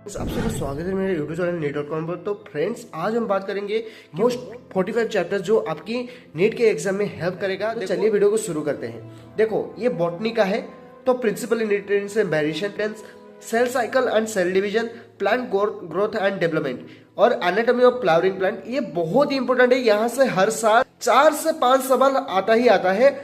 आपसे का स्वागत है मेरे यूट्यूब चैनल नीट.com पर। तो फ्रेंड्स, आज हम बात करेंगे मोस्ट 45 चैप्टर्स जो आपकी नीट के एग्जाम में हेल्प करेगा। तो चलिए वीडियो को शुरू करते हैं। देखो, ये बॉटनी का है। तो प्रिंसिपल इंग्रेडिएंट्स है variation tense, cell cycle and cell division, plant growth and development और एनाटॉमी ऑफ फ्लावरिंग प्लांट। ये बहुत ही इंपॉर्टेंट है। यहाँ से हर साल 4 से 5 सवाल आता ही आता है।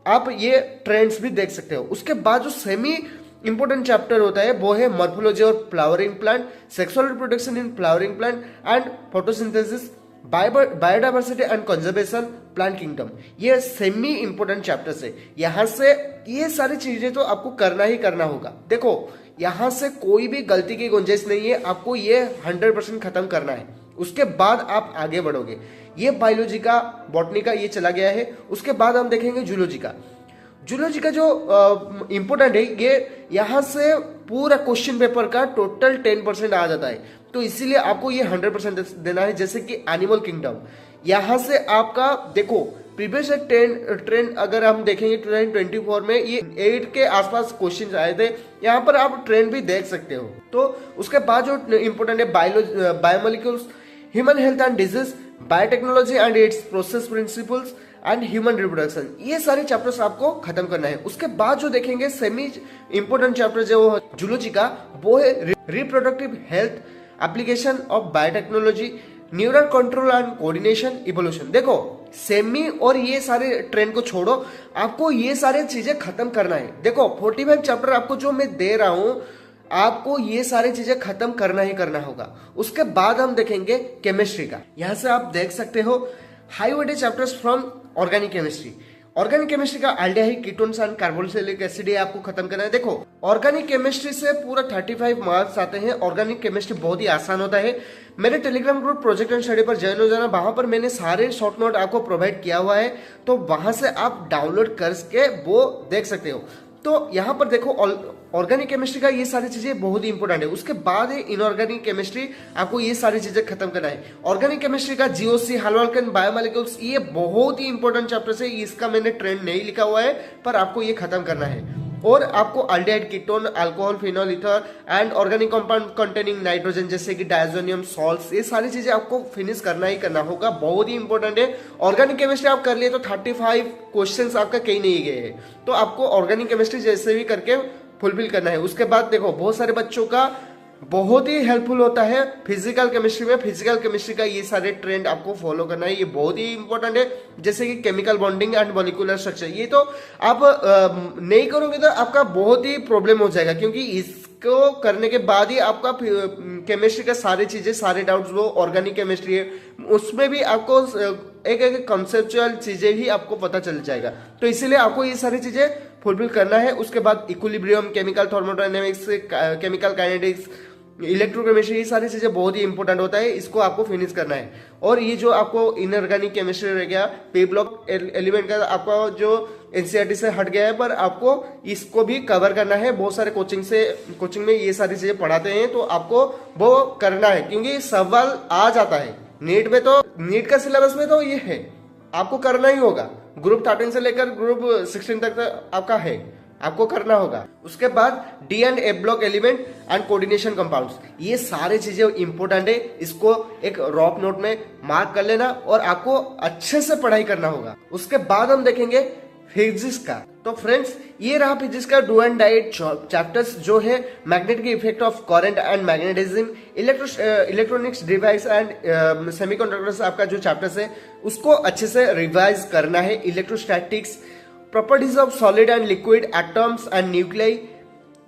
आप ये ट्रेंड्स भी देख सकते हो। उसके बाद जो सेमी इंपोर्टेंट चैप्टर होता है वो है मॉर्फोलॉजी और flowering plant, sexual reproduction in flowering plant and photosynthesis, biodiversity and conservation, plant kingdom. ये सेमी इंपोर्टेंट चैप्टर्स है। यहाँ से ये सारी चीजें तो आपको करना ही करना होगा। देखो, यहाँ से कोई भी गलती की गुंजाइश नहीं है। आपको ये 100% खत्म करना है। उसके बाद आप आगे बढ़ोगे। ये बायोलॉजी का, बॉटनी का ये चला गया है। उसके बाद हम देखेंगे जूलॉजी का। जूलॉजी का जो इंपोर्टेंट है, ये यहाँ से पूरा क्वेश्चन पेपर का टोटल 10% आ जाता है। तो इसीलिए आपको ये 100% देना है। जैसे कि एनिमल किंगडम, यहाँ से आपका देखो प्रीवियस ट्रेंड अगर हम देखेंगे 2024 में ये 8 के आसपास क्वेश्चन आए थे। यहाँ पर आप ट्रेंड भी देख सकते हो। तो उसके बाद जो इंपोर्टेंट है biomolecules, human health and disease, biotechnology and it's process principles and human reproduction. ये सारे चैप्टर्स आपको खत्म करना है। उसके बाद जो देखेंगे सेमी इंपोर्टेंट चैप्टर जो जूलॉजी का, वो है reproductive health, application of biotechnology, neural control and coordination, evolution. देखो, सेमी और ये सारे ट्रेंड को छोड़ो, आपको ये सारे चीजें खत्म करना है। देखो, 45 चैप्टर आपको जो मैं दे रहा हूं, आपको ये सारी चीजें खत्म करना ही करना होगा। उसके बाद हम देखेंगे केमिस्ट्री का। यहां से आप देख सकते हो high weightage chapters from organic chemistry. Organic chemistry का aldehyde, ketones and carboxylic acid आपको खत्म करना है। देखो, ऑर्गेनिक केमिस्ट्री से पूरा 35 मार्क्स आते हैं। ऑर्गेनिक केमिस्ट्री बहुत ही आसान होता है। मेरे Telegram group project and study पर ज्वाइन हो जाना। वहां पर मैंने सारे शॉर्ट नोट आपको प्रोवाइड किया हुआ है। तो वहां से आप डाउनलोड करके वो देख सकते हो। तो यहाँ पर देखो, ऑर्गेनिक केमिस्ट्री का ये सारी चीजें बहुत ही इंपॉर्टेंट है। उसके बाद है इनऑर्गेनिक केमिस्ट्री। आपको ये सारी चीजें खत्म करना है। ऑर्गेनिक केमिस्ट्री का जीओसी, हाइड्रोकेन, बायोमोलिक्यूल्स, ये बहुत ही इंपॉर्टेंट चैप्टर है। इसका मैंने ट्रेंड नहीं लिखा हुआ है, पर आपको ये खत्म करना है। और आपको aldehyde, ketone, alcohol, phenol, ether and organic compound containing nitrogen जैसे कि डायजोनियम सॉल्ट्स, ये सारी चीजें आपको फिनिश करना ही करना होगा। बहुत ही इंपॉर्टेंट है। ऑर्गेनिक केमिस्ट्री आप कर लिए तो 35 क्वेश्चंस आपका कहीं नहीं गए हैं। तो आपको ऑर्गेनिक केमिस्ट्री जैसे भी करके फुलफिल करना है। उसके बाद देखो, बहुत सारे बच्चों का बहुत ही हेल्पफुल होता है फिजिकल केमिस्ट्री में। फिजिकल केमिस्ट्री का ये सारे ट्रेंड आपको फॉलो करना है। ये बहुत ही इंपॉर्टेंट है। जैसे कि chemical bonding and molecular structure, ये तो आप नहीं करोगे तो आपका बहुत ही प्रॉब्लम हो जाएगा, क्योंकि इसको करने के बाद ही आपका केमिस्ट्री का सारी चीजें, सारे डाउट्स, वो ऑर्गेनिक केमिस्ट्री है उसमें भी आपको एक एक कंसेप्चुअल चीजें ही आपको पता चल जाएगा। तो इसीलिए आपको ये सारी चीजें फुलफिल करना है। उसके बाद equilibrium, chemical thermodynamics, chemical kinetics, electrochemistry, ये सारी चीजें बहुत ही इंपॉर्टेंट होता है। इसको आपको फिनिश करना है। और ये जो आपको इनऑर्गेनिक केमिस्ट्री रह गया, पे ब्लॉक एलिमेंट का आपका जो एनसीईआरटी से हट गया है, पर आपको इसको भी कवर करना है। बहुत सारे कोचिंग में ये सारी चीजें पढ़ाते हैं, तो आपको वो करना है, क्योंकि सवाल आ जाता है नीट में। तो नीट का सिलेबस में तो ये है, आपको करना ही होगा। ग्रुप 13 से लेकर ग्रुप 16 तक आपका है, आपको करना होगा। उसके बाद D and A block element and coordination compounds, ये सारे चीजें इंपॉर्टेंट है। इसको एक रॉप नोट में मार्क कर लेना और आपको अच्छे से पढ़ाई करना होगा। उसके बाद हम देखेंगे फिजिक्स का। तो फ्रेंड्स, ये रहा फिजिक्स का डू एंड डाई चैप्टर्स, जो है magnetic effect of current and magnetism, electronics device and semiconductors. आपका जो चैप्टर्स है उसको अच्छे से रिवाइज करना है। Electrostatics, properties of solid and liquid, atoms and nuclei.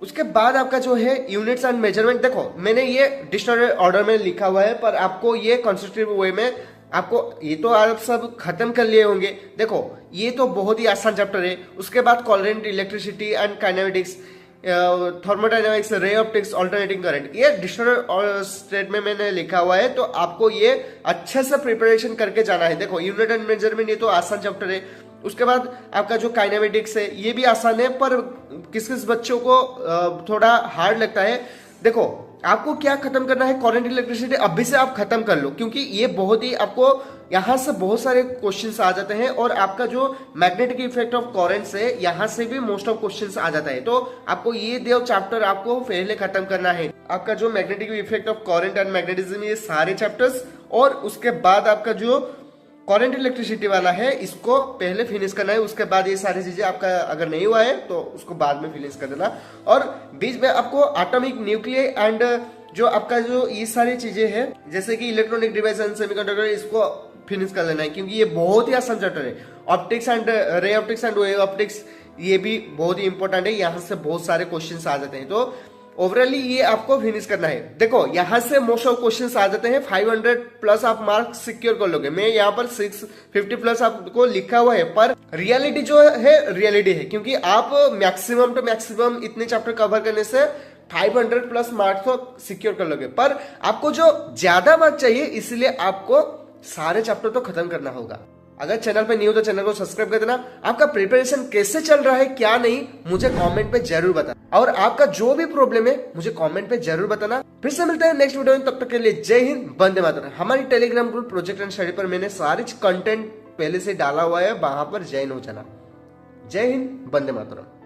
उसके बाद आपका जो है यूनिट्स एंड मेजरमेंट। देखो, मैंने ये डिक्शनरी ऑर्डर में लिखा हुआ है, पर आपको ये कंस्ट्रक्टिव वे में आपको, ये तो आप सब खत्म कर लिए होंगे। देखो, ये तो बहुत ही आसान चैप्टर है। उसके बाद current, electricity and kinematics, thermodynamics, ray optics, alternating current, ये डिक्शनरी स्टेट में मैंने लिखा हुआ है। तो आपको ये अच्छे से प्रिपरेशन करके जाना है। देखो, यूनिट एंड मेजरमेंट, ये तो आसान चैप्टर है। उसके बाद आपका जो काइनेमेटिक्स है, ये भी आसान है, पर किस किस बच्चों को थोड़ा हार्ड लगता है। देखो, आपको क्या खत्म करना है, करंट इलेक्ट्रिसिटी अभी से आप खत्म कर लो, क्योंकि ये बहुत ही आपको यहां से बहुत सारे क्वेश्चंस आ जाते हैं और आपका जो मैग्नेटिक इफेक्ट ऑफ करंट से यहां से भी मोस्ट ऑफ क्वेश्चंस आ जाता है। तो आपको ये दो चैप्टर आपको पहले खत्म करना है, आपका जो magnetic effect of current and magnetism, ये सारे चैप्टर्स, और उसके बाद आपका जो करंट इलेक्ट्रिसिटी वाला है इसको पहले फिनिश करना है। उसके बाद ये सारी चीजें आपका अगर नहीं हुआ है तो उसको बाद में फिनिश कर देना। और बीच में आपको एटॉमिक, न्यूक्लियर एंड जो आपका जो ये सारी चीजें हैं जैसे कि इलेक्ट्रॉनिक डिवाइस एंड सेमीकंडक्टर, इसको फिनिश कर लेना है, क्योंकि ये बहुत ही आसान चैप्टर है। Optics and ray optics and wave optics, ये भी बहुत ही इंपॉर्टेंट है, यहाँ से बहुत सारे क्वेश्चन आ जाते हैं। तो ओवरऑली ये आपको फिनिश करना है। देखो यहां से मोस्ट ऑफ क्वेश्चंस आ जाते हैं, 500 प्लस आप मार्क्स सिक्योर कर लोगे। मैं यहाँ पर 650 प्लस आपको लिखा हुआ है, पर रियलिटी जो है रियलिटी है, क्योंकि आप मैक्सिमम टू मैक्सिमम इतने चैप्टर कवर करने से 500 प्लस मार्क्स तो सिक्योर कर लोगे। पर आपको जो ज्यादा मार्क्स चाहिए, इसलिए आपको सारे चैप्टर तो खत्म करना होगा। अगर चैनल पे न्यू हो तो चैनल को सब्सक्राइब कर देना। आपका प्रिपरेशन कैसे चल रहा है, क्या नहीं, मुझे कमेंट पे जरूर बताना, और आपका जो भी प्रॉब्लम है मुझे कमेंट पे जरूर बताना। फिर से मिलते हैं नेक्स्ट वीडियो में, तब तक के लिए जय हिंद, वंदे मातरम। हमारी Telegram group project and study पर मैंने सारी कंटेंट पहले से डाला हुआ है, वहां पर ज्वाइन हो जाना। जय हिंद, वंदे मातरम।